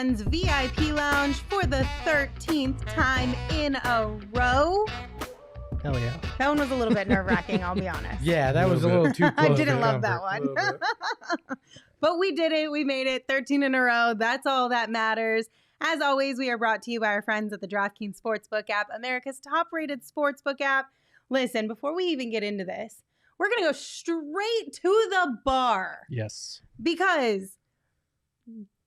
Friends VIP Lounge for the 13th time in a row. Hell yeah. That one was a little bit nerve-wracking, I'll be honest. Yeah, that was a little too close. I didn't love that one. But we did it. We made it 13 in a row. That's all that matters. As always, we are brought to you by our friends at the DraftKings Sportsbook app, America's top-rated sportsbook app. Listen, before we even get into this, we're going to go straight to the bar. Yes. Because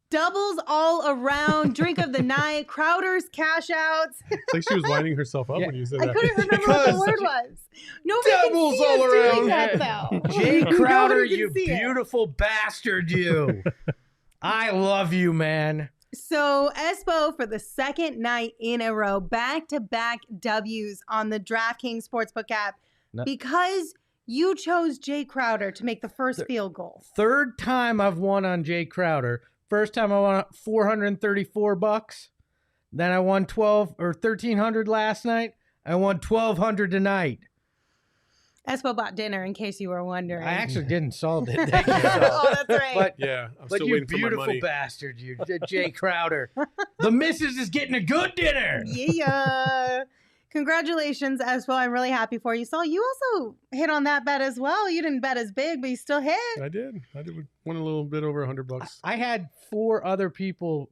doubles all around, drink of the night, Crowder's cash outs. It's like she was winding herself up when you said I that. couldn't remember what the word was. Nobody Doubles can see all us around. doing that, though. Jay Crowder, Nobody can you see it. beautiful bastard, you. I love you, man. So Espo, for the second night in a row, back-to-back W's on the DraftKings Sportsbook app because you chose Jay Crowder to make the first field goal. Third time I've won on Jay Crowder. First time I won $434. Then I won $1,300 last night. I won $1,200 tonight. Espo bought dinner, in case you were wondering. I actually didn't. Saul did. Thank you, Saul. Oh, that's right. But, Yeah, I'm but still you waiting for my beautiful money. bastard, you, Jay Crowder. The missus is getting a good dinner. Yeah. Congratulations, Espo. I'm really happy for you. Saul, you also hit on that bet as well. You didn't bet as big, but you still hit. I did. Won a little bit over $100. I had 4 other people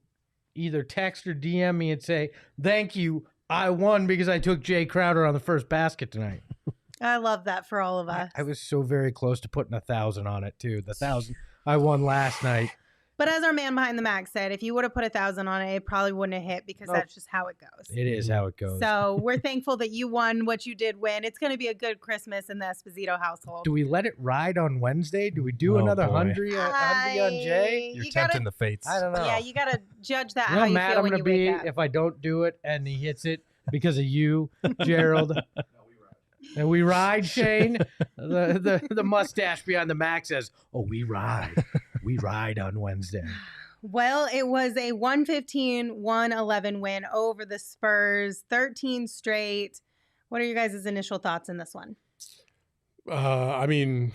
either text or DM me and say, thank you, I won because I took Jay Crowder on the first basket tonight. I love that for all of us. I was so very close to putting 1,000 on it, too. The 1,000 I won last night. But as our man behind the Mac said, if you would have put 1,000 on it, it probably wouldn't have hit because that's just how it goes. It is how it goes. So we're thankful that you won what you did win. It's going to be a good Christmas in the Esposito household. Do we let it ride on Wednesday? Do we do Oh, another boy. 100 on Jay? You're You tempting gotta- the fates. I don't know. Yeah, you got to judge that You know how how you mad feel I'm when going you to be wake up. if I don't do it and he hits it because of you, Gerald. And we ride, Shane. The mustache behind the Mac says, oh, we ride. We ride on Wednesday. Well, it was a 115-111 win over the Spurs, 13 straight. What are your guys' initial thoughts in this one? I mean,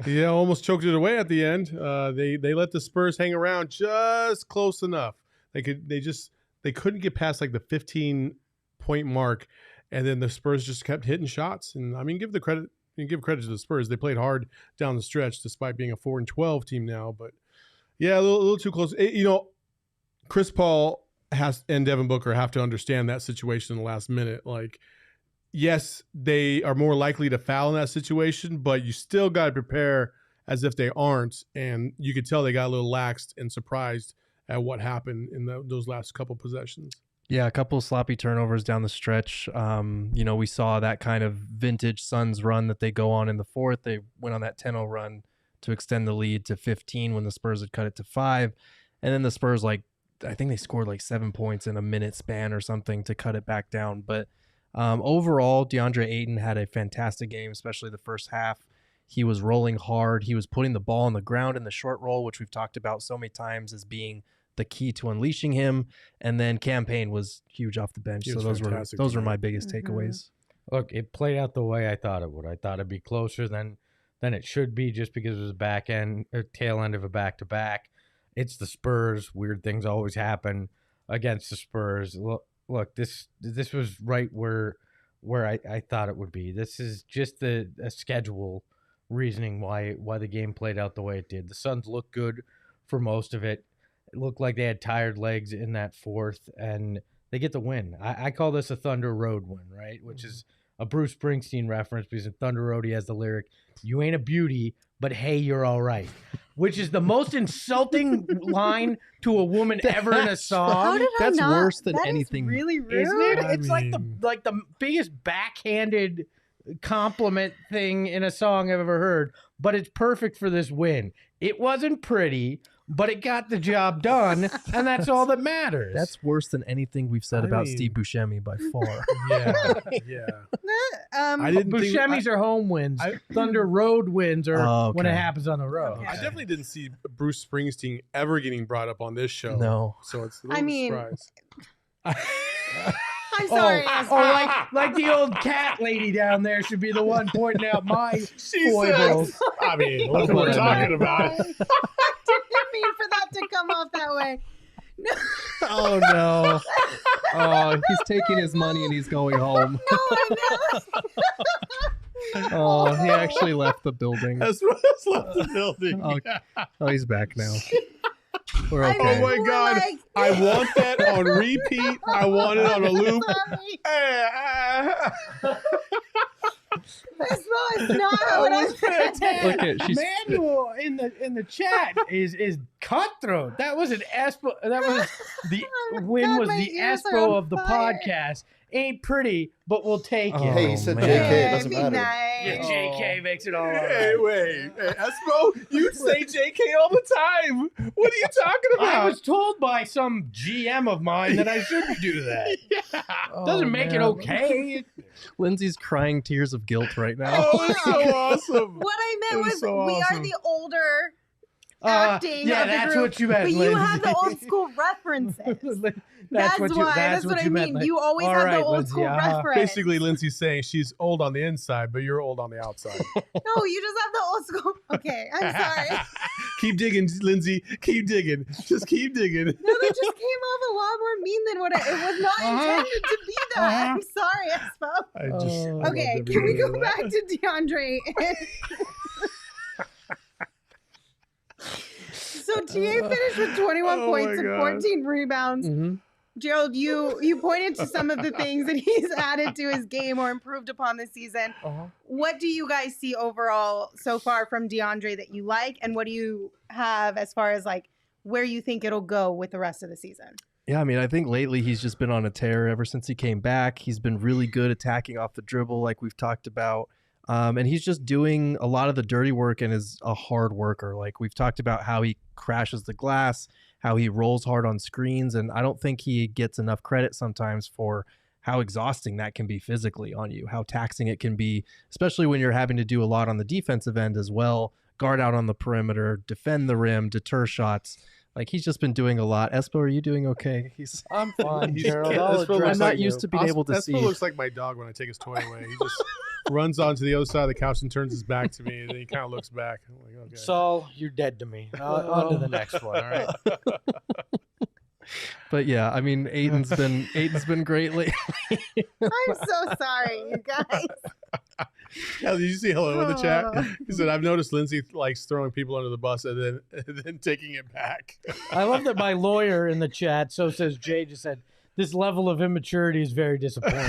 almost choked it away at the end. They let the Spurs hang around just close enough. They couldn't get past like the 15-point mark, and then the Spurs just kept hitting shots. And I mean, give credit to the Spurs. They played hard down the stretch, despite being a 4-12 team now. But yeah, a little too close. Chris Paul and Devin Booker have to understand that situation in the last minute. Like, yes, they are more likely to foul in that situation, but you still got to prepare as if they aren't. And you could tell they got a little laxed and surprised at what happened in those last couple possessions. Yeah, a couple of sloppy turnovers down the stretch. We saw that kind of vintage Suns run that they go on in the fourth. They went on that 10-0 run to extend the lead to 15 when the Spurs had cut it to 5. And then the Spurs, I think they scored 7 points in a minute span or something to cut it back down. But overall, Deandre Ayton had a fantastic game, especially the first half. He was rolling hard. He was putting the ball on the ground in the short roll, which we've talked about so many times as being the key to unleashing him. And then Payne was huge off the bench. So those were my biggest takeaways. Look, it played out the way I thought it would. I thought it'd be closer than it should be just because it was a back end or tail end of a back-to-back. It's the Spurs. Weird things always happen against the Spurs. Look, this was right where I thought it would be. This is just a schedule reasoning why the game played out the way it did. The Suns looked good for most of it. It looked like they had tired legs in that fourth, and they get the win. I call this a Thunder Road win, right? Which is a Bruce Springsteen reference because in Thunder Road he has the lyric, "You ain't a beauty, but hey, you're all right," which is the most insulting line to a woman ever in a song. How did I That's not? worse than That is anything. really rude. Isn't it? I It's mean- like the biggest backhanded compliment thing in a song I've ever heard, but it's perfect for this win. It wasn't pretty, but it got the job done, and that's all that matters. That's worse than anything we've said I about mean- Steve Buscemi by far. Yeah. I didn't think Buscemi's are home wins. Thunder Road wins are when it okay. happens on the road. Okay. I definitely didn't see Bruce Springsteen ever getting brought up on this show. No. So it's a I little mean- surprise. I'm sorry, Espo. like the old cat lady down there should be the one pointing out my She foibles. says, I mean, look what we're talking about. I didn't mean for that to come come off that way. No. Oh no! Oh, he's taking his money and he's going home. No, I know. Oh, he actually left the building. That's left the building. Oh, he's back now. We're I okay. mean, Oh my we're God. like- I want that on repeat. I want it on a loop. This is not what I said. Look at she's Manuel in the chat is cutthroat. That was an Espo. That was the win God, was my the ears are Espo on of the fire. podcast. Ain't pretty, but we'll take it. Oh, Hey, you said man. JK. It Yeah, doesn't be matter. nice. Yeah, JK makes it all right. Hey, wait. Hey, Espo, you say JK all the time. What are you talking I about? was told by some GM of mine that I shouldn't do that. Oh, Doesn't make it man. okay. Lindsay's crying tears of guilt right now. Oh, it's so awesome. What I That meant was was so we are awesome. the older acting yeah, of the that's group, what you meant, but you have Lindsay. the old school references. That's what you. why. That's what I you meant, mean. Lin- You always All have right, the old Lindsay, school reference. Basically, Lindsay's saying she's old on the inside, but you're old on the outside. No, you just have the old school. Okay, I'm sorry. Keep digging, Lindsay. Keep digging. Just keep digging. No, that just came off a lot more mean than what it was not intended to be that. I'm sorry, Espo. I just Oh. I love Okay, every can we minute go of back that. to DeAndre? So TA finished with 21 Oh points my and God. 14 rebounds. Mhm. Gerald, you pointed to some of the things that he's added to his game or improved upon this season. What do you guys see overall so far from DeAndre that you like, and what do you have as far as like where you think it'll go with the rest of the season? Yeah, I mean, I think lately he's just been on a tear ever since he came back. He's been really good attacking off the dribble, like we've talked about. And he's just doing a lot of the dirty work and is a hard worker. Like we've talked about how he crashes the glass, how he rolls hard on screens. And I don't think he gets enough credit sometimes for how exhausting that can be physically on you, how taxing it can be, especially when you're having to do a lot on the defensive end as well, guard out on the perimeter, defend the rim, deter shots. Like he's just been doing a lot. Espo, are you doing okay? I'm fine, He's- Gerald. yeah, I'll that's what address I'm not you. used to being able to Espo see. looks like my dog when I take his toy away. He just runs onto the other side of the couch and turns his back to me, and then he kind of looks back. I'm like, okay. Saul, you're dead to me. On to the next one. All right. But yeah, I mean, Ayton's been great lately. I'm so sorry, you guys. Hell, did you see hello in the chat? He said, "I've noticed Lindsay likes throwing people under the bus and then taking it back." I love that my lawyer in the chat, so says Jay, just said, this level of immaturity is very disappointing.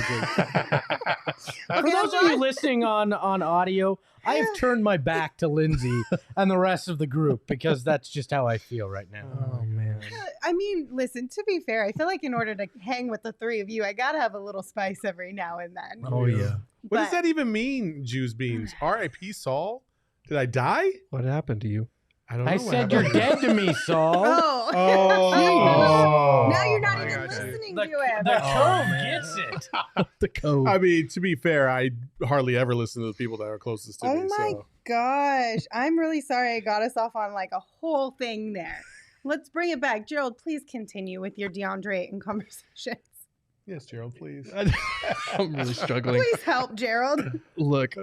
For those of you listening on audio, I have turned my back to Lindsay and the rest of the group because that's just how I feel right now. Oh man. I mean, listen, to be fair, I feel like in order to hang with the three of you, I gotta have a little spice every now and then. Oh yeah. What does But- that even mean, Jews beans? R.I.P. Saul? Did I die? What happened to you? I don't know. I what said happened. you're dead to me, Saul. Oh. Oh. Now you're not I even got you. listening The, to him. the Oh, cove man. gets it. The code. I mean, to be fair, I hardly ever listen to the people that are closest to Oh me. my So. gosh. I'm really sorry I got us off on like a whole thing there. Let's bring it back. Gerald, please continue with your DeAndre Ayton conversations. Yes, Gerald, please. I'm really struggling. Please help, Gerald. Look,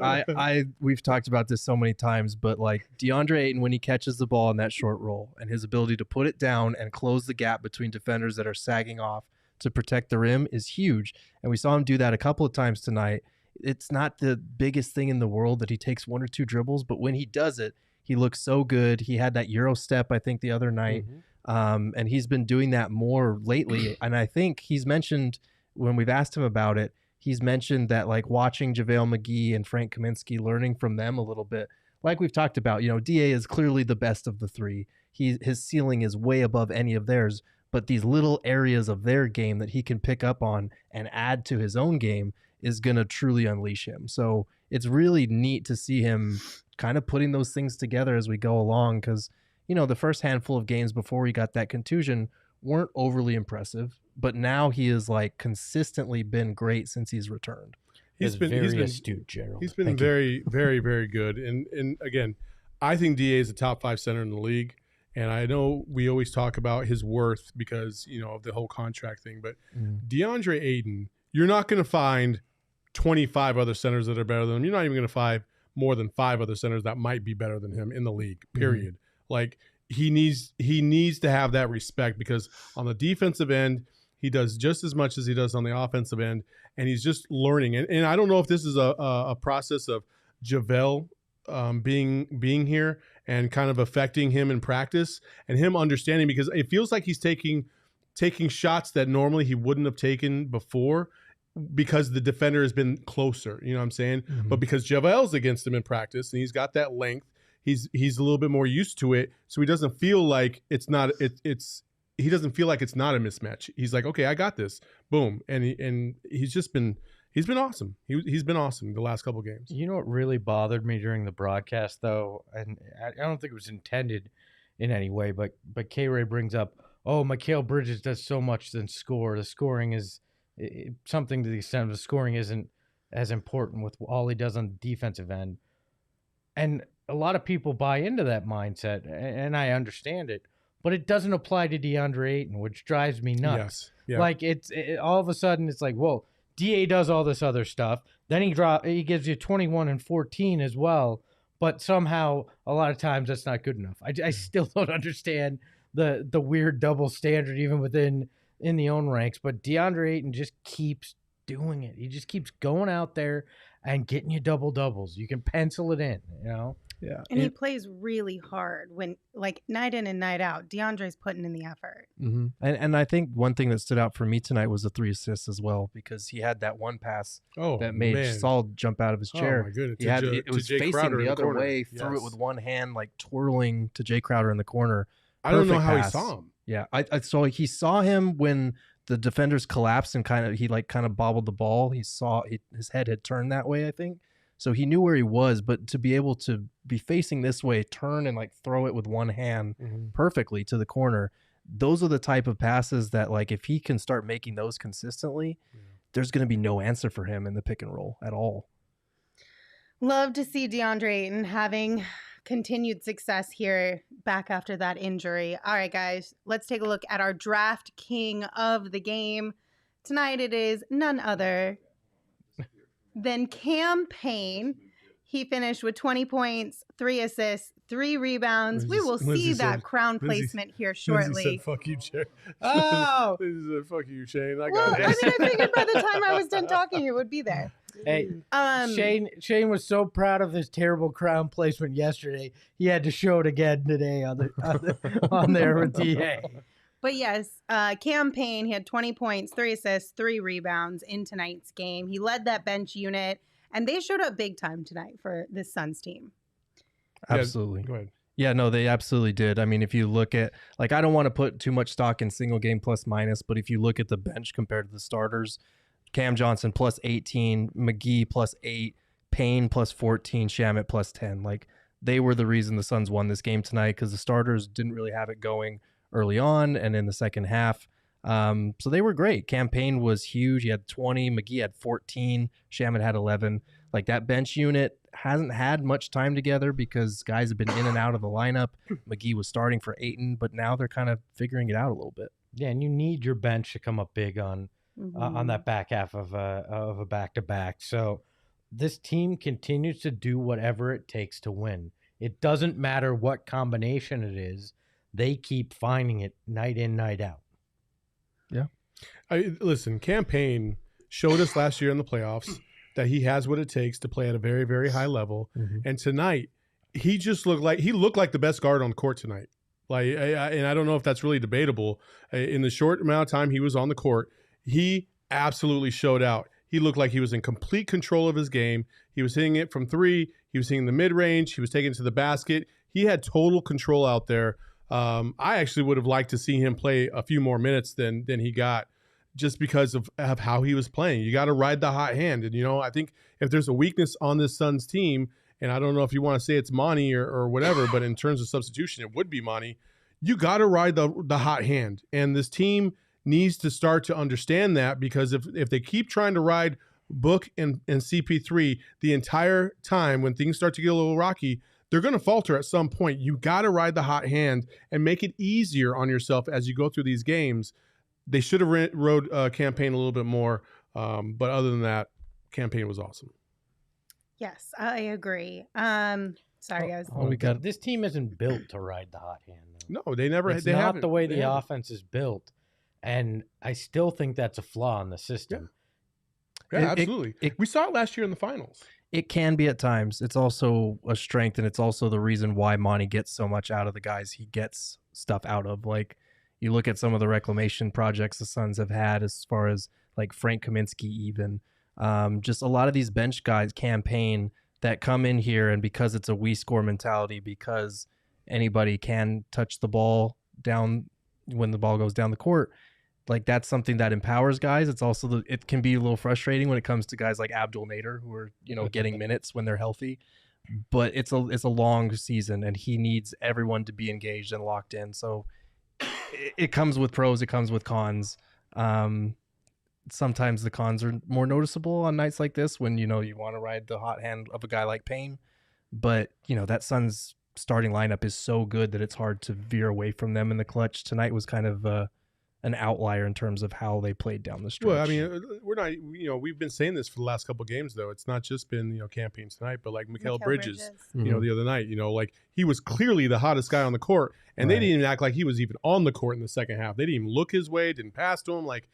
we've talked about this so many times, but like DeAndre Ayton, when he catches the ball in that short roll and his ability to put it down and close the gap between defenders that are sagging off to protect the rim is huge. And we saw him do that a couple of times tonight. It's not the biggest thing in the world that he takes one or two dribbles, but when he does it, he looks so good. He had that Euro step, I think, the other night. And he's been doing that more lately. And I think he's mentioned, when we've asked him about it, he's mentioned that like watching JaVale McGee and Frank Kaminsky, learning from them a little bit. Like we've talked about, you know, DA is clearly the best of the three. His ceiling is way above any of theirs, but these little areas of their game that he can pick up on and add to his own game is going to truly unleash him. So it's really neat to see him kind of putting those things together as we go along, because, you know, the first handful of games before he got that contusion weren't overly impressive, but now he has like consistently been great since he's returned. He's been astute, Gerald. He's been Thank you. very, very, very good. And again, I think DA is a top 5 center in the league. And I know we always talk about his worth because, you know, of the whole contract thing. But DeAndre Ayton, you're not going to find 25 other centers that are better than him. You're not even going to find more than 5 other centers that might be better than him in the league, period. Like, he needs to have that respect, because on the defensive end, he does just as much as he does on the offensive end, and he's just learning. And I don't know if this is a process of JaVale being here and kind of affecting him in practice and him understanding, because it feels like he's taking shots that normally he wouldn't have taken before, because the defender has been closer, you know what I'm saying? Mm-hmm. But because JaVale's against him in practice and he's got that length, he's a little bit more used to it, so he doesn't feel like it's not a mismatch. He's like, okay, I got this, boom, and he's been awesome. He's been awesome the last couple games. You know what really bothered me during the broadcast, though, and I don't think it was intended in any way, but K-Ray brings up, oh, Mikal Bridges does so much than score. The scoring is something to the extent of the scoring isn't as important with all he does on the defensive end. And a lot of people buy into that mindset, and I understand it, but it doesn't apply to DeAndre Ayton, which drives me nuts. Yes. Yeah. Like it's all of a sudden it's like, well, DA does all this other stuff. Then he gives you 21 and 14 as well, but somehow a lot of times that's not good enough. I still don't understand the weird double standard even in the own ranks, but DeAndre Ayton just keeps doing it. He just keeps going out there and getting you double doubles. You can pencil it in, you know? Yeah. And he plays really hard when, like, night in and night out. DeAndre's putting in the effort. Mm-hmm. And I think one thing that stood out for me tonight was the 3 assists as well, because he had that one pass that made Saul jump out of his chair. Oh my goodness! It was Jay facing Crowder the other corner. way, threw it with one hand, like twirling to Jay Crowder in the corner. I don't know Perfect how pass. he saw him. Yeah, I saw he saw him when the defenders collapsed and kind of bobbled the ball. He saw his head had turned that way, I think. So he knew where he was, but to be able to be facing this way, turn and like throw it with one hand perfectly to the corner, those are the type of passes that, like, if he can start making those consistently, there's going to be no answer for him in the pick and roll at all. Love to see DeAndre Ayton having continued success here back after that injury. All right, guys, let's take a look at our draft king of the game. Tonight it is none other than Payne. He finished with 20 points, 3 assists, 3 rebounds. We will see that crown placement here shortly. Lindsey said, "Fuck you, Shane." Oh. Lindsey said, "Fuck you, Shane." I figured by the time I was done talking, it would be there. Hey, Shane was so proud of his terrible crown placement yesterday. He had to show it again today on there with DA. But yes, Payne, he had 20 points, 3 assists, 3 rebounds in tonight's game. He led that bench unit, and they showed up big time tonight for this Suns team. Absolutely. Go ahead. Yeah, no, they absolutely did. I mean, if you look at, like, I don't want to put too much stock in single game plus minus, but if you look at the bench compared to the starters, Cam Johnson plus 18, McGee plus 8, Payne plus 14, Shamet plus 10. Like, they were the reason the Suns won this game tonight, because the starters didn't really have it going early on and in the second half. So they were great. Payne was huge. He had 20. McGee had 14. Shamet had 11. Like, that bench unit hasn't had much time together because guys have been in and out of the lineup. McGee was starting for Ayton, but now they're kind of figuring it out a little bit. Yeah, and you need your bench to come up big on that back half of a back-to-back. So this team continues to do whatever it takes to win. It doesn't matter what combination it is. They keep finding it night in, night out. Yeah. Listen, Payne showed us last year in the playoffs that he has what it takes to play at a very, very high level. And tonight, he looked like the best guard on the court tonight. And I don't know if that's really debatable. In the short amount of time he was on the court, he absolutely showed out. He looked like he was in complete control of his game. He was hitting it from 3. He was hitting the mid-range. He was taking it to the basket. He had total control out there. I actually would have liked to see him play a few more minutes than he got, just because of how he was playing. You got to ride the hot hand. And, I think if there's a weakness on this Suns team, and I don't know if you want to say it's Monty or whatever, but in terms of substitution, it would be Monty. You got to ride the hot hand. And this team needs to start to understand that, because if they keep trying to ride Book and CP3 the entire time, when things start to get a little rocky, they're going to falter at some point. You got to ride the hot hand and make it easier on yourself as you go through these games. They should have rode Payne a little bit more. But other than that, Payne was awesome. Yes, I agree. Sorry, guys. This team isn't built to ride the hot hand, though. No, they never. It's they not haven't. the way They the haven't. offense is built, and I still think that's a flaw in the system. Yeah, absolutely. We saw it last year in the finals. It can be at times. It's also a strength, and it's also the reason why Monty gets so much out of the guys he gets stuff out of. Like, you look at some of the reclamation projects the Suns have had, as far as like Frank Kaminsky, even just a lot of these bench guys, Payne, that come in here, and because it's a we score mentality, because anybody can touch the ball down when the ball goes down the court. Like, that's something that empowers guys. It's also it can be a little frustrating when it comes to guys like Abdul Nader, who are, getting minutes when they're healthy. But it's a long season, and he needs everyone to be engaged and locked in. So it comes with pros, it comes with cons. Sometimes the cons are more noticeable on nights like this when you want to ride the hot hand of a guy like Payne. But that Suns starting lineup is so good that it's hard to veer away from them in the clutch. Tonight was kind of an outlier in terms of how they played down the stretch. Well, I mean, we're not, we've been saying this for the last couple of games, though. It's not just been, campaigns tonight, but like Mikal Bridges, Mhm. The other night, like he was clearly the hottest guy on the court, and they didn't even act like he was even on the court in the second half. They didn't even look his way, didn't pass to him. Like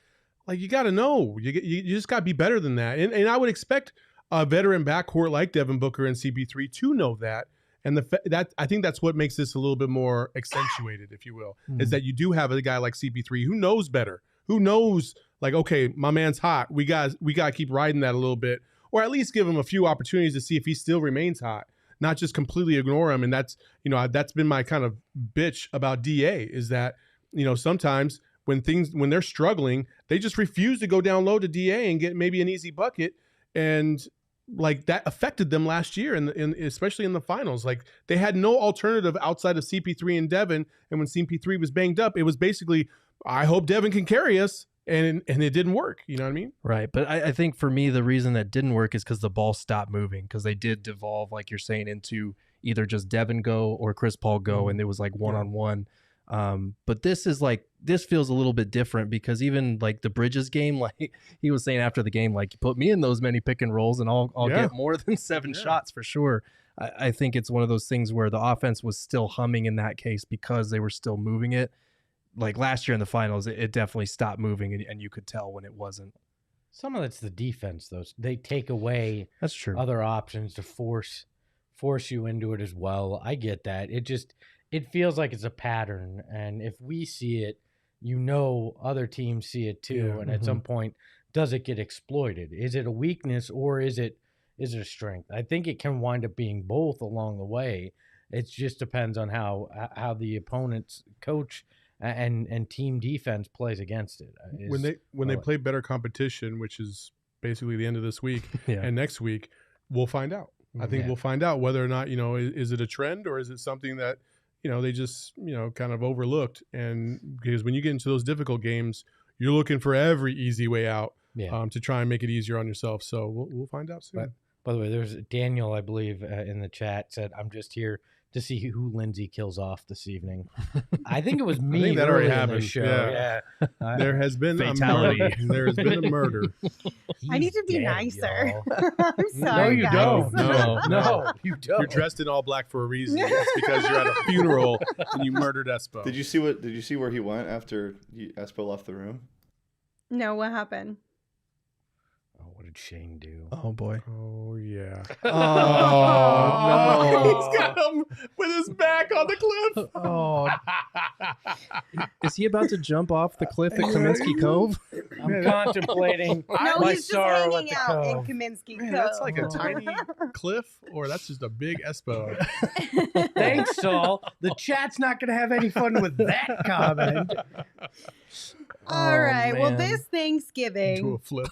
you got to know, you just got to be better than that. And I would expect a veteran backcourt like Devin Booker and CP3 to know that. And that I think that's what makes this a little bit more accentuated, if you will, is that you do have a guy like CP3 who knows better, who knows, like, okay, my man's hot. We got to keep riding that a little bit, or at least give him a few opportunities to see if he still remains hot, not just completely ignore him. And that's that's been my kind of bitch about DA, is that sometimes when they're struggling, they just refuse to go down low to DA and get maybe an easy bucket, and like that affected them last year, especially in the finals. Like, they had no alternative outside of CP3 and Devin, and when CP3 was banged up, it was basically, I hope Devin can carry us, and it didn't work. You know what I mean? Right. But I think for me, the reason that didn't work is because the ball stopped moving, because they did devolve, like you're saying, into either just Devin go or Chris Paul go, and it was like one-on-one. But this feels a little bit different, because even like the Bridges game, like he was saying after the game, like, you put me in those many pick and rolls and I'll get more than 7 shots for sure. I think it's one of those things where the offense was still humming in that case because they were still moving it. Like last year in the finals, it definitely stopped moving, and you could tell when it wasn't. Some of it's the defense, though. They take away That's true. other options to force you into it as well. I get that. It feels like it's a pattern, and if we see it, other teams see it too. And at some point, does it get exploited? Is it a weakness, or is it a strength? I think it can wind up being both along the way. It just depends on how the opponent's coach and team defense plays against it. When they play better competition, which is basically the end of this week and next week, we'll find out. I think we'll find out whether or not, is it a trend, or is it something that they just, kind of overlooked. And because when you get into those difficult games, you're looking for every easy way out to try and make it easier on yourself. So we'll find out soon. By the way, there's Daniel, I believe, in the chat said, "I'm just here to see who Lindsey kills off this evening." I think it was me. I think that already happened. The show. Yeah. There has been fatality. There has been a murder. I need to be nicer. Y'all. I'm No, sorry, you guys. don't. No, you don't. You're dressed in all black for a reason. It's because you're at a funeral and you murdered Espo. Did you see where he went after Espo left the room? No, what happened? Oh, what did Shane do? Oh boy. Oh yeah. Oh, no. He's got him with his back on the cliff. Oh. Is he about to jump off the cliff at Kaminsky Cove? I'm contemplating No, my he's just sorrow at hanging the out in cove. Kaminsky Man, Cove. that's like a tiny cliff, or that's just a big Espo. Thanks, Saul. The chat's not going to have any fun with that comment. All right. Well, man. this Into Thanksgiving, a flip.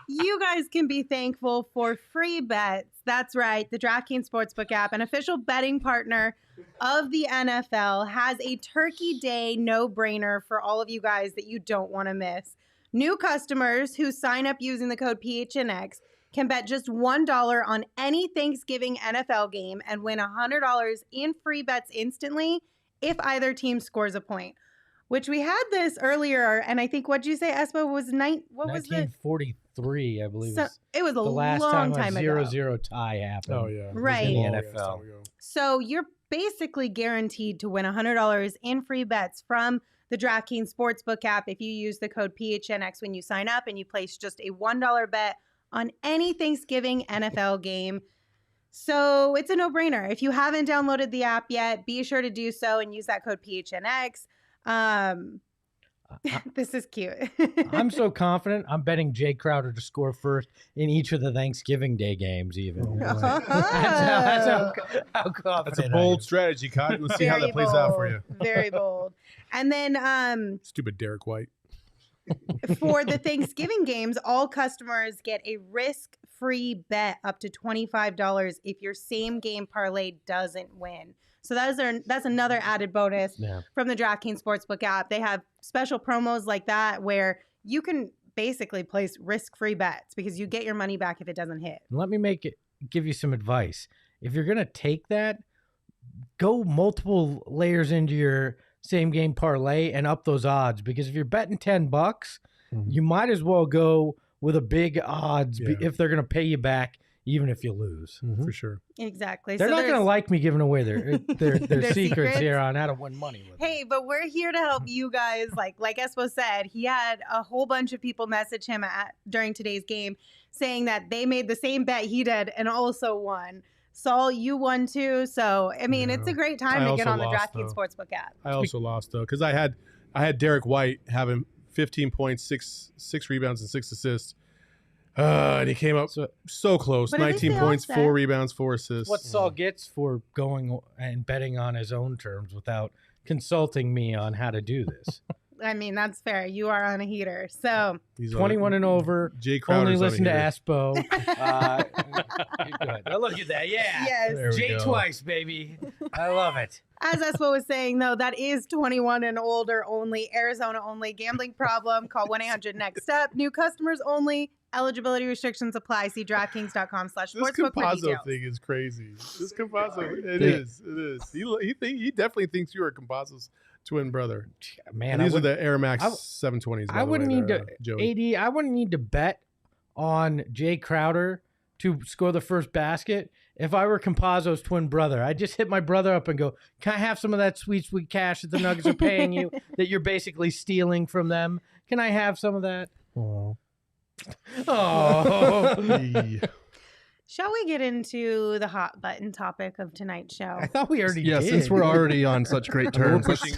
you guys can be thankful for free bets. That's right. The DraftKings Sportsbook app, an official betting partner of the NFL, has a Turkey Day no-brainer for all of you guys that you don't want to miss. New customers who sign up using the code PHNX can bet just $1 on any Thanksgiving NFL game and win $100 in free bets instantly if either team scores a point. which we had this earlier. And I think, what'd you say, Espo, was what was the 1943, I believe. So it was a the last long time a ago. 0-0 tie happened. Oh yeah, Right. In the Long NFL. ass time ago. So you're basically guaranteed to win $100 in free bets from the DraftKings Sportsbook app if you use the code PHNX when you sign up and you place just a $1 bet on any Thanksgiving NFL game. So it's a no-brainer. If you haven't downloaded the app yet, be sure to do so and use that code PHNX. This is cute. I'm so confident. I'm betting Jay Crowder to score first in each of the Thanksgiving Day games, even. That's how confident That's a I bold am. strategy, Cotton. Let's see how Very that plays out for you. bold. Very bold. And then Stupid Derek White. for the Thanksgiving games, all customers get a risk-free bet up to $25 if your same game parlay doesn't win. So that's another added bonus from the DraftKings Sportsbook app. They have special promos like that where you can basically place risk-free bets because you get your money back if it doesn't hit. Let me give you some advice. If you're going to take that, go multiple layers into your same game parlay and up those odds, because if you're betting $10, you might as well go with a big odds if they're going to pay you back, even if you lose. For sure. Exactly. They're not going to like me giving away their Their secrets here on how to win money with Hey, but we're here to help you guys. Like Espo said, he had a whole bunch of people message him during today's game saying that they made the same bet he did and also won. Saul, you won too. So, I mean, it's a great time to get on the DraftKings Sportsbook app. I also lost, though, because I had Derek White having 15 points, six rebounds, and 6 assists. And he came up so close. But at least 19 they points, offset. 4 rebounds, 4 assists. what Saul gets for going and betting on his own terms without consulting me on how to do this. I mean, that's fair. You are on a heater. So, He's 21 and over. Jay Crowder's Only on a listen to heater. Espo. Good. Oh, look at that. Yeah. yes. There we Jay go. twice, baby. I love it. As Espo was saying, though, that is 21 and older only, Arizona only, gambling problem. Call 1-800-NEXT-STEP. New customers only. Eligibility restrictions apply. See DraftKings.com/sportsbook This for Campazzo details. thing is crazy. This Campazzo, it is. He definitely thinks you are Campazzo's twin brother. Man, And these I are the Air Max 720s. I wouldn't need to, Joey. AD, I wouldn't need to bet on Jay Crowder to score the first basket if I were Campazzo's twin brother. I'd just hit my brother up and go, can I have some of that sweet, sweet cash that the Nuggets are paying you that you're basically stealing from them? Can I have some of that? Oh. Oh. Shall we get into the hot button topic of tonight's show? I thought we already Yeah, did. since we're already on such great We're terms, pushing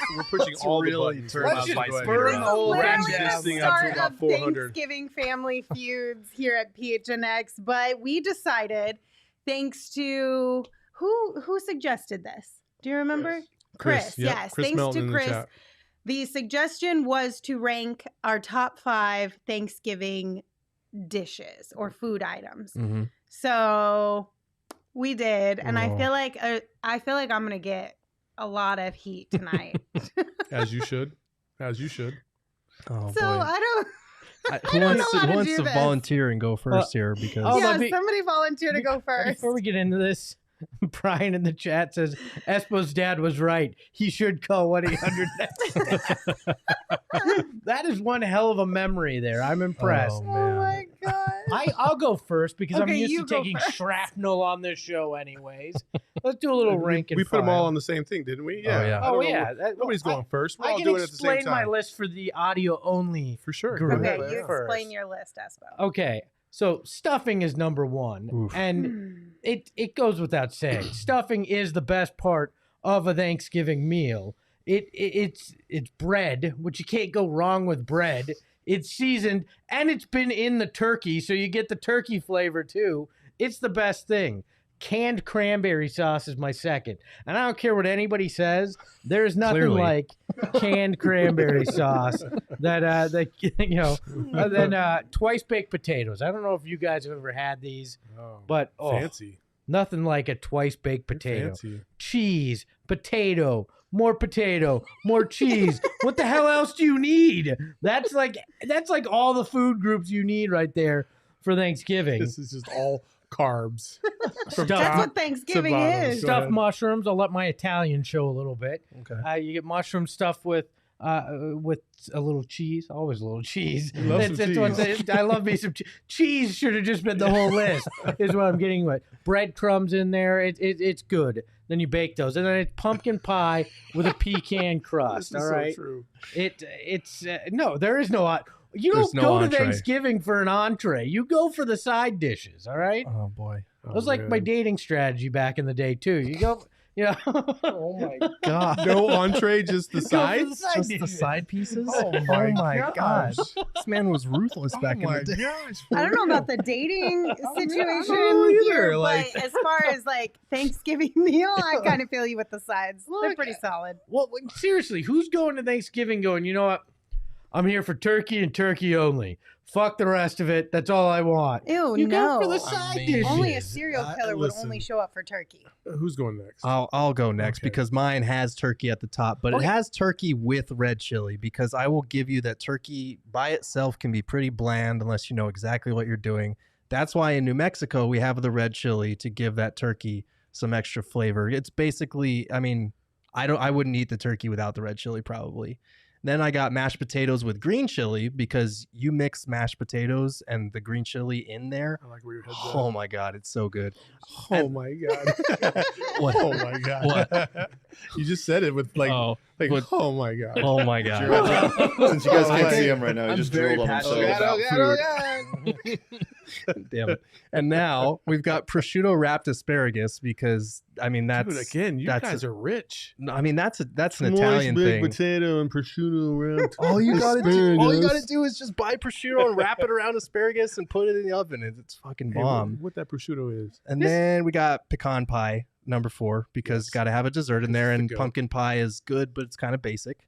all really the buttons. turn We're up about my to go ahead spurs. and- This is Old literally Randy the thing up to start about of 400. Thanksgiving family feuds here at PHNX, but we decided, thanks to who suggested this? Do you remember? Chris, yep. Yes. Chris Thanks Melton to in the Chris. chat. The suggestion was to rank our top 5 Thanksgiving dishes or food items. Mhm. So we did, and I Oh. feel like I'm gonna get a lot of heat tonight. As you should. As you should. Oh, So boy. I don't. Who don't wants know how to, to who wants do to this. volunteer and go first here? Because Oh, Yeah, let me- somebody volunteer to go first. Before we get into this, Brian in the chat says, Espo's dad was right. He should call 1-800-NEXT. That is one hell of a memory there. I'm impressed. Oh, Oh man. my god. I'll go first because I'm Okay, used you to go taking first. shrapnel on this show anyways. Let's do a little rank and We put them all file. on the same thing, didn't we? yeah. I don't Oh, know. yeah. Nobody's going first. We're I all can doing it at the same explain my time. list for the audio only. For sure. Group. Okay, Yeah, you yeah. first. explain your list, Espo. Okay, so stuffing is number one. Oof. And it goes without saying. Stuffing is the best part of a Thanksgiving meal. It's bread, which you can't go wrong with bread. It's seasoned and it's been in the turkey, so you get the turkey flavor too. It's the best thing. Canned cranberry sauce is my second. And I don't care what anybody says. There's nothing Clearly. like canned cranberry sauce that you know. And then twice baked potatoes. I don't know if you guys have ever had these, Oh, but fancy. nothing like a twice baked You're potato. Fancy. Cheese, potato, more cheese. What the hell else do you need? That's like all the food groups you need right there for Thanksgiving. This is just all carbs. Stuffed, That's what Thanksgiving Tabanos. is. Go stuffed ahead. mushrooms. I'll let my Italian show a little bit. Okay. You get mushroom stuffed with with a little cheese. Always a little cheese. Love some cheese. I love me some cheese. Cheese should have just been the whole list. Is what I'm getting with. Breadcrumbs in there. It's good. Then you bake those, and then it's pumpkin pie with a pecan crust. This is all right. so true. It's no. There is no. You don't go to Thanksgiving for an entree. You go for the side dishes. All right. Oh boy. That was like my dating strategy back in the day too. You go. Yeah. Oh my God. No entree, just the sides? Just the side pieces? Oh my gosh. This man was ruthless back in the day. Gosh, I don't know about the dating situation know here, either, like- but as far as like Thanksgiving meal, I kind of feel you with the sides. They're Look, pretty solid. Well, seriously, who's going to Thanksgiving going, you know what? I'm here for turkey and turkey only. Fuck the rest of it. That's all I want. Ew, You no. go for the side dishes. Only a serial killer would listen. only show up for turkey. Who's going next? I'll go next Okay. because mine has turkey at the top, but Okay. it has turkey with red chili because I will give you that turkey by itself can be pretty bland unless you know exactly what you're doing. That's why in New Mexico we have the red chili to give that turkey some extra flavor. It's basically, I mean, I wouldn't eat the turkey without the red chili probably. Then I got mashed potatoes with green chili because you mix mashed potatoes and the green chili in there. I like where your head's Oh my God, it's so good. Oh my God. What? Oh my God. You just said it with like, oh my God. Oh my God. Since you guys can't Oh, see him right now, he I'm just very drooled on passionate himself. about food. Damn it. And now we've got prosciutto wrapped asparagus because I mean that's Dude, again, you that's guys are rich. I mean that's an Italian thing. Potato and prosciutto wrapped. All you asparagus. gotta do is just buy prosciutto and wrap it around asparagus and put it in the oven. It's fucking Hey, bomb. what that prosciutto is? And then we got pecan pie, number 4, because Yes. got to have a dessert in there. This is the And goat. pumpkin pie is good, but it's kind of basic.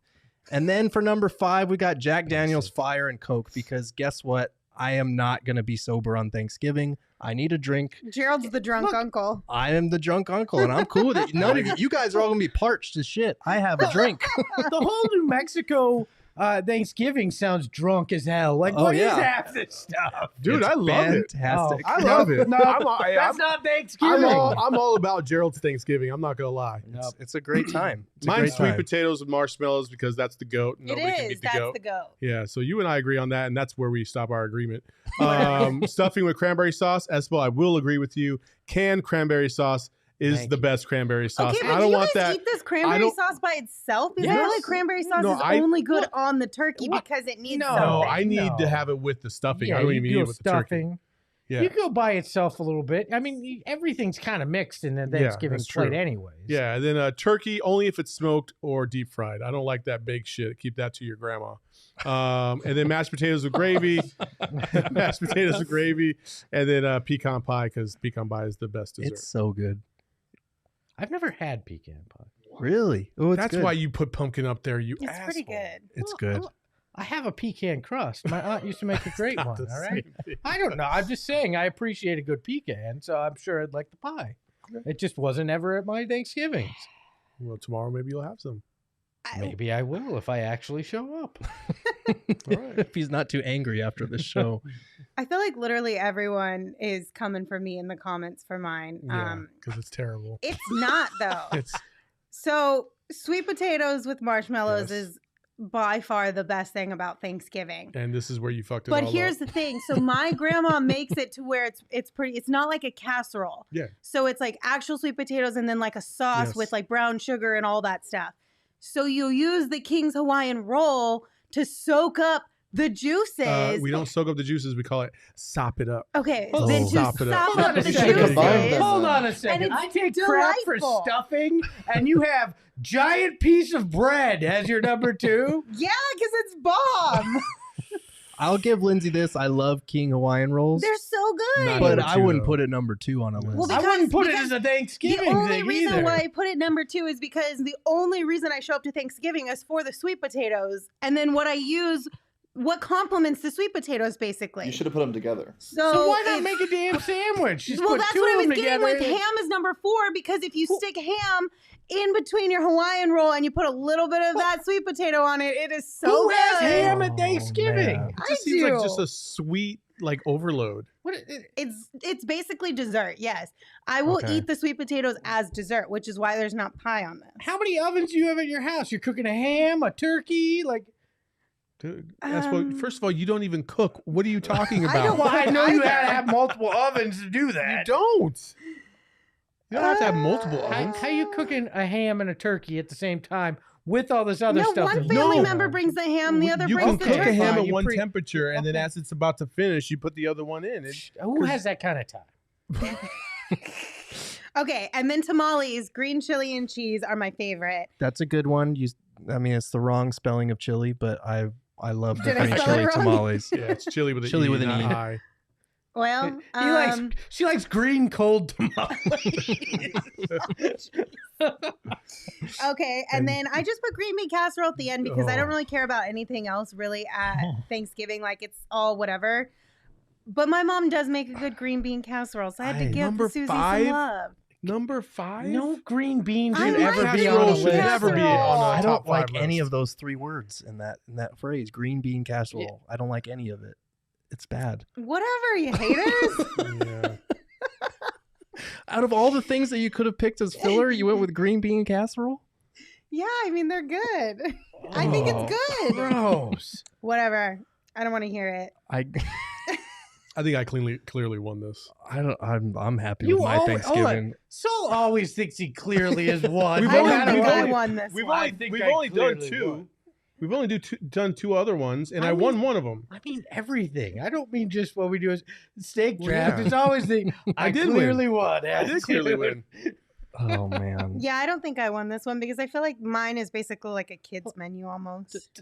And then for number 5, we got Jack Daniel's Fire and Coke, because guess what? I am not going to be sober on Thanksgiving. I need a drink. Gerald's the drunk uncle. I am the drunk uncle, and I'm cool with it. None of you guys are all going to be parched as shit. I have a drink. The whole New Mexico Thanksgiving sounds drunk as hell. Like, Oh, what is yeah. half this stuff? Dude, It's I love it. fantastic. I love it. No, that's not Thanksgiving. I'm all about Gerald's Thanksgiving. I'm not gonna lie. It's a great time. It's a Mine's great sweet time. potatoes with marshmallows because that's the goat. It Nobody can beat is. the That's goat. the goat. Yeah, so you and I agree on that, and that's where we stop our agreement. Stuffing with cranberry sauce, Espo, I will agree with you. Canned cranberry sauce is Thank the you. best cranberry sauce. Okay, I but don't do you want guys that. eat this cranberry sauce by itself? Because I feel Yes. like cranberry sauce No, is I- only good on the turkey Well, because it needs no. something. No, I need to No. have it with the stuffing. Yeah, I don't you even go eat it with the turkey. stuffing. Yeah. You go by itself a little bit. I mean, everything's kind of mixed in the Thanksgiving that's plate true. anyways. Yeah, and then turkey only if it's smoked or deep fried. I don't like that baked shit. Keep that to your grandma. And then mashed potatoes with gravy, mashed potatoes with gravy, and then pecan pie because pecan pie is the best dessert. It's so good. I've never had pecan pie. Really? Oh, it's That's good. why you put pumpkin up there. You It's asshole. pretty good. It's Well, good. I have a pecan crust. My aunt used to make a great Not one. the All right. same thing. I don't know. I'm just saying I appreciate a good pecan, so I'm sure I'd like the pie. It just wasn't ever at my Thanksgivings. Well, tomorrow maybe you'll have some. Maybe I will if I actually show up. All right. If he's not too angry after this show. I feel like literally everyone is coming for me in the comments for mine. Yeah, because it's terrible. It's not though. It's So sweet potatoes with marshmallows Yes. is by far the best thing about Thanksgiving. and this is where you fucked it But all here's up. the thing. So my grandma makes it to where it's pretty. It's not like a casserole. Yeah. So it's like actual sweet potatoes and then like a sauce Yes. with like brown sugar and all that stuff. So you use the King's Hawaiian roll to soak up the juices. We don't soak up the juices. We call it sop it up. Okay, Oh. then to Sop it up. sop up the You should juices. combine them. Hold on a And second. it's I take crap for delightful. stuffing, and you have giant piece of bread as your number 2. Yeah, because it's bomb. I'll give Lindsay this. I love King Hawaiian rolls, They're so good. Not but number I 2, wouldn't though. put it number 2 on a list. Well, I wouldn't put it because as a the Thanksgiving only thing reason either. why I put it number 2 is because the only reason I show up to Thanksgiving is for the sweet potatoes, and then what I use, what complements the sweet potatoes, basically. You should have put them together. So why not it's- make a damn sandwich? Just well, put that's 2 what I of was them getting together. with ham is number 4 because if you stick ham in between your Hawaiian roll and you put a little bit of that sweet potato on it, it is so Who good. has ham Oh, at Thanksgiving? man. It I just seems like do. just a sweet like overload. It's basically dessert. Yes, I will eat the sweet potatoes as dessert, which is why there's not pie on this. How many ovens do you have at your house? You're cooking a ham, a turkey, like. Dude, first of all, you don't even cook. What are you talking about? I know you had to have multiple ovens to do that. You don't. You don't have to have multiple ovens. How you cooking a ham and a turkey at the same time with all this other stuff? One family member brings the ham, the other you brings can the cook turkey. a ham at one temperature, and then as it's about to finish, you put the other one in. Who has that kind of time? Okay, and then tamales, green chili and cheese are my favorite. That's a good one. I mean, it's the wrong spelling of chili, but I love the Did I green spell chili it wrong? tamales. Yeah, it's chili with an Chili E, with an not E. I. Well, She likes green cold tamales. okay, and then I just put green bean casserole at the end because I don't really care about anything else really at Thanksgiving. Like it's all whatever. But my mom does make a good green bean casserole, so I had to give Number Susie 5? some love. Number 5? No green beans I should like ever be green on a bean list. Never be casserole. on a I top don't like 5 any list. of those 3 words in that phrase. Green bean casserole. I don't like any of it. It's bad. Whatever, you haters. Yeah. Out of all the things that you could have picked as filler, you went with green bean casserole? Yeah, I mean they're good. I think it's good. Gross. Whatever. I don't want to hear it. I think I clearly won this. I'm happy You with my always- Thanksgiving. Saul always thinks he clearly has won. We've I only- don't think I only- won this We've one. only done 2. We've only done 2 other ones, and I won one of them. I mean everything. I don't mean just what we do is steak Well, draft. yeah. It's always the I did clearly won. I did clearly win. Oh man. Yeah, I don't think I won this one because I feel like mine is basically like a kid's menu almost.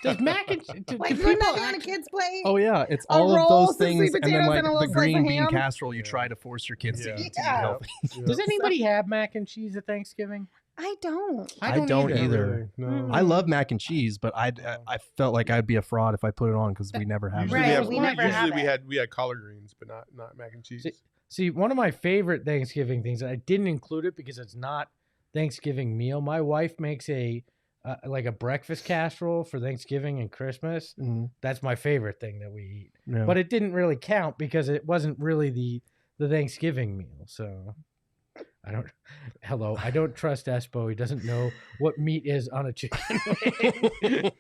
Does mac and do Like people put that on a actually- kid's plate. Oh yeah, it's A all of roll, those some things, sweet and then potatoes, like and a the little slice green of bean ham. casserole you try to force your kids to Yeah. eat to Yeah. be healthy. Does anybody have mac and cheese at Thanksgiving? I don't. I don't either. No. I love mac and cheese, but I felt like I'd be a fraud if I put it on because we never have Usually, Right, it. we never have we had collard greens, but not mac and cheese. See, one of my favorite Thanksgiving things, I didn't include it because it's not Thanksgiving meal. My wife makes a like a breakfast casserole for Thanksgiving and Christmas. Mhm. That's my favorite thing that we eat. Yeah. But it didn't really count because it wasn't really the Thanksgiving meal. So I don't trust Espo. He doesn't know what meat is on a chicken wing.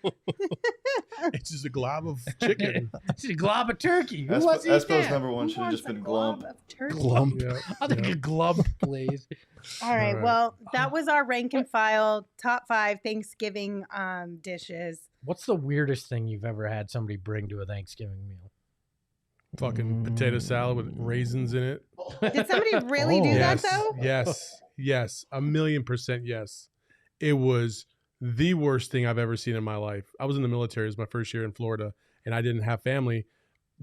It's just a glob of chicken. It's a glob of turkey. Who wants to eat Espo's that? number 1 Who should have wants just a been glob glump. of turkey? Glump. Yeah, I think yeah. a glub, please. All right. All right. Well, that was our rank and file top 5 Thanksgiving dishes. What's the weirdest thing you've ever had somebody bring to a Thanksgiving meal? Fucking potato salad with raisins in it. Did somebody really do yes, that though? yes, 1,000,000% yes. It was the worst thing I've ever seen in my life. I was in the military. It was my first year in Florida, and I didn't have family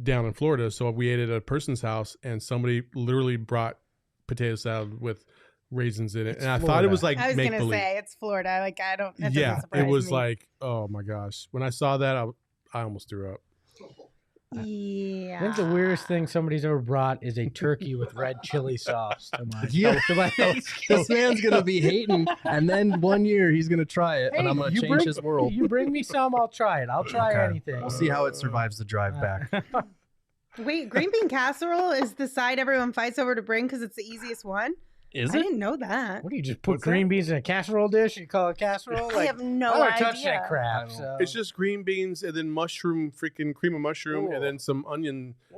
down in Florida, so we ate at a person's house, and somebody literally brought potato salad with raisins in it, It's and I thought Florida. it was like I was make gonna believe. say it's Florida. Like I don't. That Yeah, doesn't surprise it was me. like, oh my gosh. When I saw that, I almost threw up. Yeah. I think the weirdest thing somebody's ever brought is a turkey with red chili sauce. To my, Yeah. to my This man's gonna be hating, and then one year he's gonna try it, and I'm gonna you change bring- his world. You bring me some, I'll try it. I'll try Okay. anything. We'll see how it survives the drive back. Wait, green bean casserole is the side everyone fights over to bring because it's the easiest one. Is I it? didn't know that. What do you just put What's green beans in a casserole dish? You call it casserole? I have no I don't idea. touch that crap. I don't- So. It's just green beans and then freaking cream of mushroom, Ooh. and then some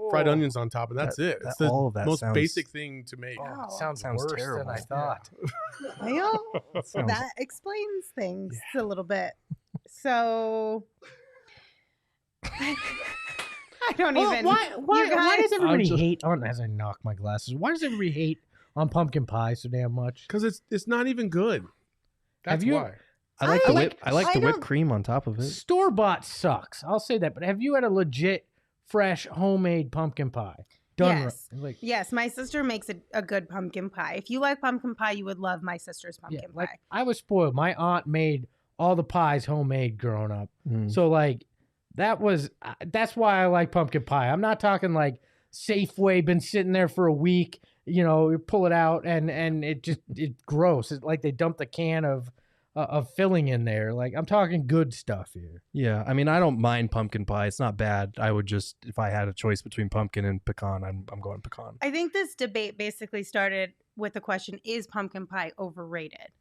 fried Ooh. onions on top, and that's it. It's the all of that most sounds- basic thing to make. Oh, it Oh. sounds Sounds worse terrible. than I thought. Well, Sounds- that explains things a little bit. So I don't Well, even. why You does guys- everybody just- hate on as I knock my glasses? Why does everybody hate on pumpkin pie so damn much? Because it's not even good. That's you- why. I like I the like- whip. I like I the whipped don't- cream on top of it. Store bought sucks. I'll say that. But have you had a legit, fresh, homemade pumpkin pie? Done Yes. right? Like, Yes, my sister makes a good pumpkin pie. If you like pumpkin pie, you would love my sister's yeah, pumpkin like pie. I was spoiled. My aunt made all the pies homemade growing up. Mm. So like that's why I like pumpkin pie. I'm not talking like Safeway been sitting there for a week, you pull it out and it's gross. It's like they dumped a can of of filling in there. Like, I'm talking good stuff here. Yeah, I mean, I don't mind pumpkin pie. It's not bad. I would just, if I had a choice between pumpkin and pecan, I'm going pecan. I think this debate basically started with the question, is pumpkin pie overrated?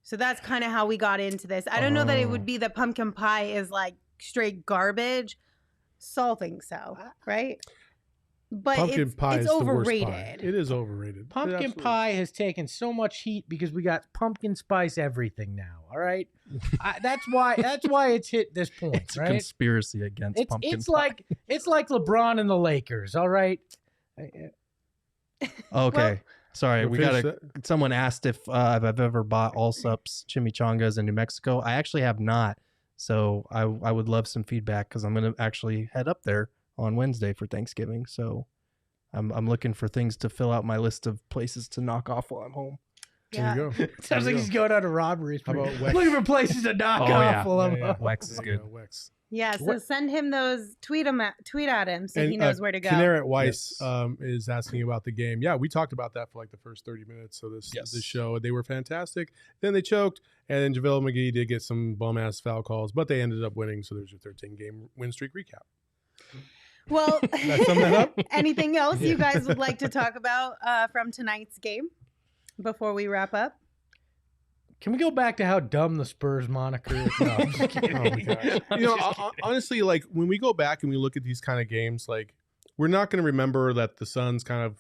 So that's kind of how we got into this. I don't know that it would be that pumpkin pie is like straight garbage. Saul thinks so, right? But Pumpkin pie it's is overrated. the worst pie. It is overrated. Pumpkin pie has taken so much heat because we got pumpkin spice everything now. All right, that's why it's hit this point. It's a right? conspiracy against pumpkin pie. It's like LeBron and the Lakers. All right. Okay. Sorry, we got that. someone asked if I've ever bought Allsup's chimichangas in New Mexico. I actually have not. So I would love some feedback because I'm going to actually head up there on Wednesday for Thanksgiving. So I'm looking for things to fill out my list of places to knock off while I'm home. Yeah. There you go. Sounds like he's going on a robbery. How about Wex? Looking for places to knock off while I'm home. Wex is good. Wex. Yeah, so send him those, tweet at him so he knows where to go. Canary Weiss is asking about the game. Yeah, we talked about that for like the first 30 minutes of this show. They were fantastic. Then they choked, and then JaVale McGee did get some bum-ass foul calls, but they ended up winning, so there's your 13-game win streak recap. Well, That sum that up? anything else you guys would like to talk about from tonight's game before we wrap up? Can we go back to how dumb the Spurs moniker is? No, I'm just kidding. Oh my gosh. Honestly, like when we go back and we look at these kind of games, like we're not going to remember that the Suns kind of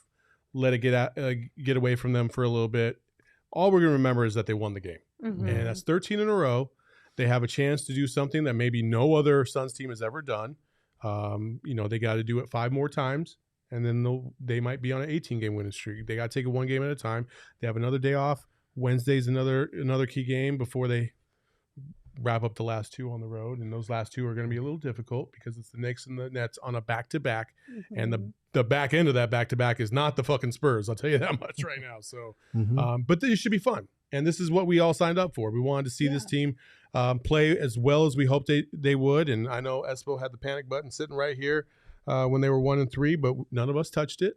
let it get away from them for a little bit. All we're going to remember is that they won the game, and that's 13 in a row. They have a chance to do something that maybe no other Suns team has ever done. They got to do it 5 more times, and then they might be on an 18-game winning streak. They got to take it one game at a time. They have another day off. Wednesday's another key game before they wrap up the last 2 on the road, and those last 2 are going to be a little difficult because it's the Knicks and the Nets on a back-to-back, and the back end of that back-to-back is not the fucking Spurs. I'll tell you that much right now. So, but it should be fun, and this is what we all signed up for. We wanted to see this team play as well as we hoped they would, and I know Espo had the panic button sitting right here when they were 1-3, but none of us touched it.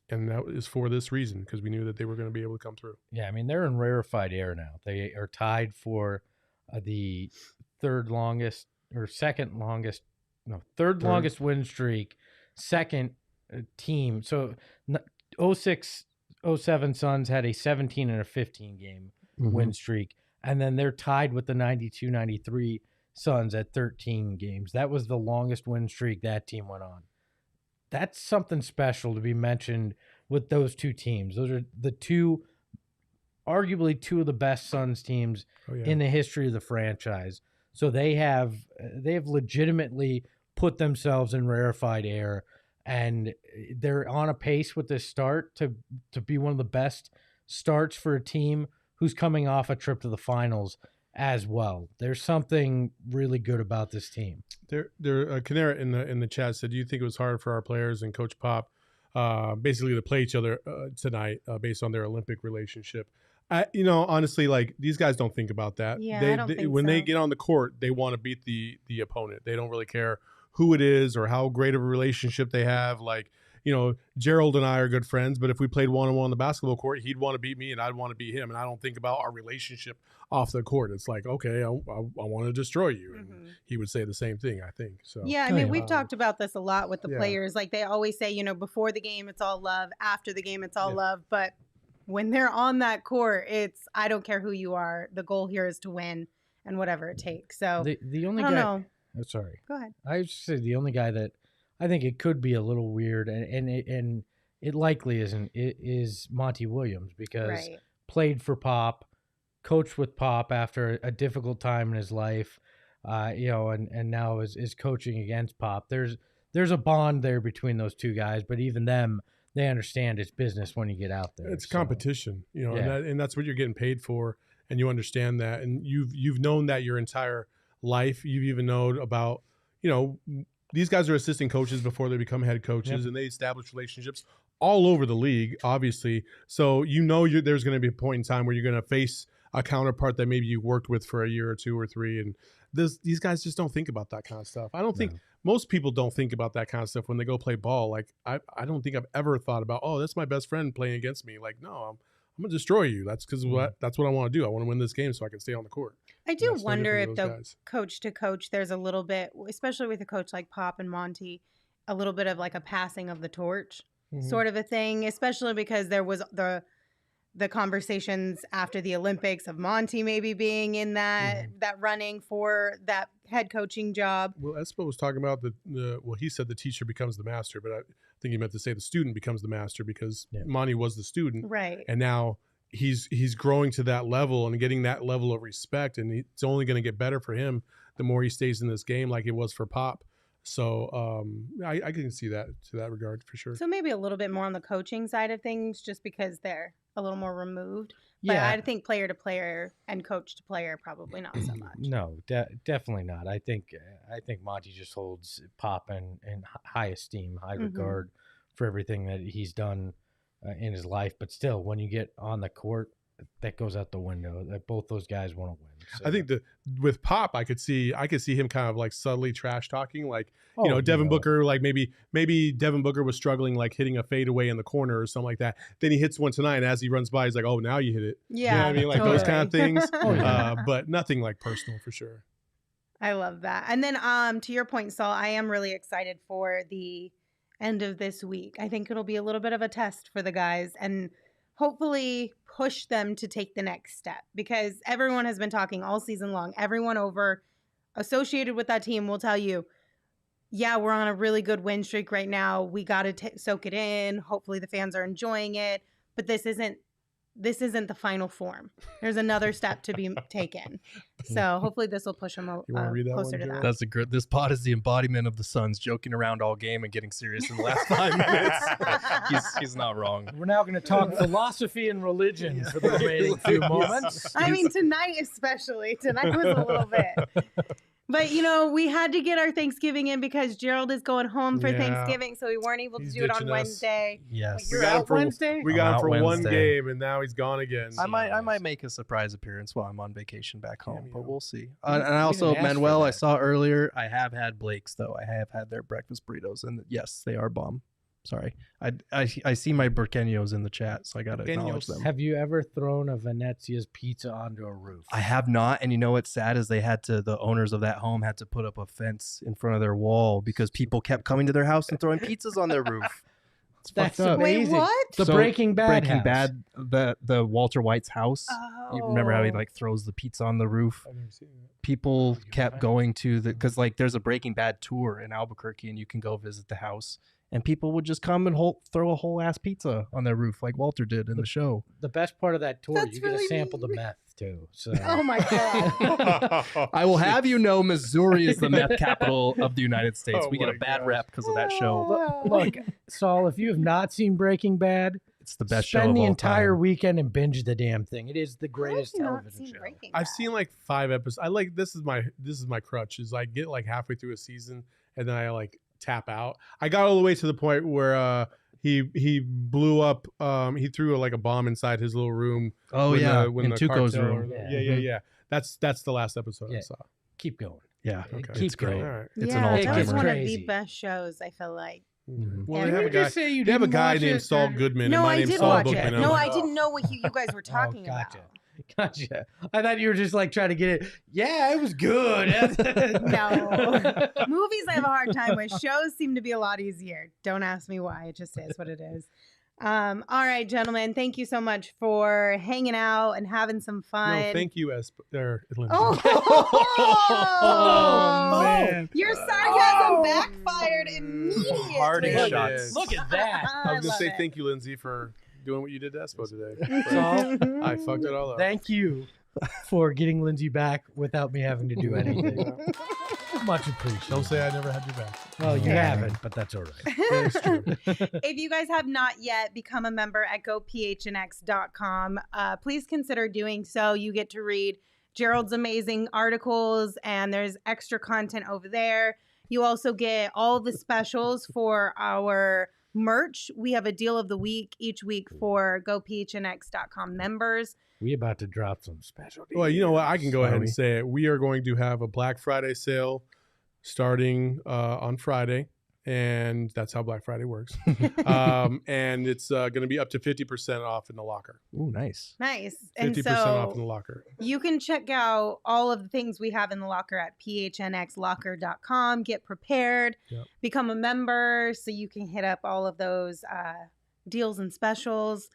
And that is for this reason, because we knew that they were going to be able to come through. Yeah, I mean, they're in rarefied air now. They are tied for the third longest win streak, second team. So 06-07 Suns had a 17 and a 15 game win streak, and then they're tied with the 92-93 Suns at 13 games. That was the longest win streak that team went on. That's something special to be mentioned with those two teams. Those are arguably two of the best Suns teams in the history of the franchise. So they have legitimately put themselves in rarefied air, and they're on a pace with this start to be one of the best starts for a team who's coming off a trip to the finals as well. There's something really good about this team. Canara in the chat said, "Do you think it was hard for our players and Coach Pop basically to play each other tonight based on their Olympic relationship?" Honestly, like these guys don't think about that. Yeah, I don't think when so. they get on the court, they want to beat the opponent. They don't really care who it is or how great of a relationship they have. Like, Gerald and I are good friends, but if we played one-on-one on the basketball court, he'd want to beat me and I'd want to beat him. And I don't think about our relationship off the court. It's like, okay, I want to destroy you. And he would say the same thing, I think. So yeah, I mean, we've talked about this a lot with the players. Like they always say, before the game, it's all love. After the game, it's all love. But when they're on that court, it's, I don't care who you are. The goal here is to win and whatever it takes. So the only I don't guy, know. Oh, sorry. Go ahead. I was just say the only guy that I think it could be a little weird, and it likely isn't, is Monty Williams, because played for Pop, coached with Pop after a difficult time in his life, and now is coaching against Pop. There's a bond there between those two guys, but even them, they understand it's business when you get out there. It's competition, and that's what you're getting paid for, and you understand that, and you've known that your entire life. You've even known about, these guys are assistant coaches before they become head coaches, and they establish relationships all over the league, obviously. So there's going to be a point in time where you're going to face a counterpart that maybe you worked with for a year or 2 or 3, and these guys just don't think about that kind of stuff. I don't think most people don't think about that kind of stuff when they go play ball. Like I don't think I've ever thought about, oh, that's my best friend playing against me. Like, no, I'm gonna destroy you. That's because that's what I want to do. I want to win this game so I can stay on the court. I do That's no wonder different if than the those guys. coach to coach, there's a little bit, especially with a coach like Pop and Monty, a little bit of like a passing of the torch sort of a thing, especially because there was the conversations after the Olympics of Monty maybe being in that running for that head coaching job. Well, Espo was talking about he said the teacher becomes the master, but I think he meant to say the student becomes the master because Monty was the student. Right. And now he's growing to that level and getting that level of respect, and it's only going to get better for him the more he stays in this game like it was for Pop. So I can see that to that regard for sure. So maybe a little bit more on the coaching side of things just because they're a little more removed. But I think player to player and coach to player probably not so much. No, definitely not. I think Monty just holds Pop in high esteem, high regard for everything that he's done in his life. But still, when you get on the court, that goes out the window. That both those guys want to win. So. I think with Pop, I could see him kind of like subtly trash talking, like Devin Booker, like maybe Devin Booker was struggling, like hitting a fadeaway in the corner or something like that. Then he hits one tonight, and as he runs by, he's like, "Oh, now you hit it." Yeah, you know what I mean, like those kind of things. Yeah. But nothing like personal for sure. I love that. And then to your point, Saul, I am really excited for the end of this week. I think it'll be a little bit of a test for the guys and hopefully push them to take the next step because everyone has been talking all season long. Everyone over associated with that team will tell you, yeah, we're on a really good win streak right now. We got to soak it in. Hopefully the fans are enjoying it, but this isn't the final form. There's another step to be taken. So hopefully this will push them closer to that. That's this pod is the embodiment of the Suns joking around all game and getting serious in the last 5 minutes. He's not wrong. We're now going to talk philosophy and religion for the remaining few moments. I mean, tonight especially. Tonight was a little bit. But, we had to get our Thanksgiving in because Gerald is going home for Thanksgiving, so we weren't able to do it on Wednesday. Yes. You're out Wednesday? We got him for one game, and now he's gone again. I might make a surprise appearance while I'm on vacation back home, but we'll see. And We also, didn't ask for Manuel, I that. saw earlier, I have had Blake's, though. I have had their breakfast burritos, and yes, they are bomb. Sorry. I see my burqueños in the chat, so I got to acknowledge them. Have you ever thrown a Venezia's pizza onto a roof? I have not, and you know what's sad is the owners of that home had to put up a fence in front of their wall because people kept coming to their house and throwing pizzas on their roof. It's That's fucked up. amazing. Wait, what? The So, Breaking Bad Breaking house. Bad, the Walter White's house. You remember how he like throws the pizza on the roof? I've never seen that. People kept going to because like there's a Breaking Bad tour in Albuquerque and you can go visit the house. And people would just come and throw a whole ass pizza on their roof like Walter did in the show. The best part of that tour, That's you get really to sample the mean. meth too. So Oh, my God. I will have you know Missouri is the meth capital of the United States. Oh We get a my bad gosh. rep because of that show. look, Saul, if you have not seen Breaking Bad, It's the best show spend of the all entire time. weekend and binge the damn thing. It is the How have greatest you not television seen show. Breaking I've Bad? seen like 5 episodes. I like this is my crutch is I get like halfway through a season and then I like tap out. I got all the way to the point where he blew up. He threw like a bomb inside his little room. Oh when yeah, when in Tuco's cartel room. Yeah. That's the last episode I Yeah. saw. Keep going. Yeah, Okay. it's Keep great. going. All right. It's yeah, an that was all-timer. one of Crazy. the best shows, I feel like. Well, Yeah. they have a Did you guy. just say you They have a didn't guy watch named it, Saul or- Goodman, No, and my I name's did Saul watch Bookman. it. No, I didn't know what you guys were talking gotcha. about. Gotcha. I thought you were just like trying to get it. Yeah, it was good. No. Movies I have a hard time with. Shows seem to be a lot easier. Don't ask me why. It just is what it is. All right, gentlemen. Thank you so much for hanging out and having some fun. No, thank you, Lindsey. Oh, man. Your sarcasm backfired immediately. Party Look shots. at Look at that. I was gonna love say it. thank you, Lindsay, for doing what you did to Espo today. Saul, I fucked it all up. thank you for getting Lindsay back without me having to do anything. Much appreciated. Don't say I never had your back. Well, you haven't, but that's all right. It's true. If you guys have not yet become a member at gophnx.com, please consider doing so. You get to read Gerald's amazing articles, and there's extra content over there. You also get all the specials for our merch. We have a deal of the week each week for gophnx.com members. We about to drop some special deals. Well, you know what? I can go ahead and Sorry. say it. We are going to have a Black Friday sale starting on Friday, and that's how Black Friday works. And it's going to be up to 50% off in the locker. Ooh, nice. Nice. 50% And so off in the locker. you can check out all of the things we have in the locker at phnxlocker.com. Get prepared, become a member so you can hit up all of those deals and specials.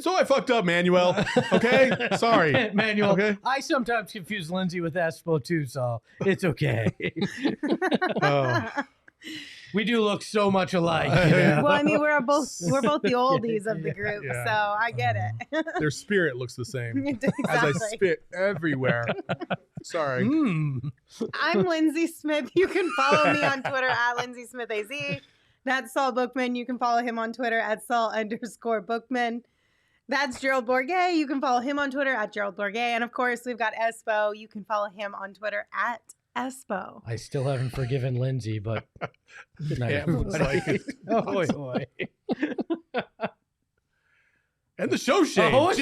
So I fucked up, Manuel. Okay? Sorry. Manuel. Okay? I sometimes confuse Lindsey with Espo too, Saul. It's okay. Oh. We do look so much alike. You know? Well, I mean, we're both the oldies of the group, Yeah. so I get it. Their spirit looks the same Exactly. as I spit everywhere. Sorry. I'm Lindsey Smith. You can follow me on Twitter at LindseySmithAZ. That's Saul Bookman. You can follow him on Twitter at Saul_Bookman. That's Gerald Bourget. You can follow him on Twitter at Gerald Bourget. And of course, we've got Espo. You can follow him on Twitter at Espo. I still haven't forgiven Lindsey, but good night, Yeah, everybody. it's like- Oh, boy. And the show shade. Oh,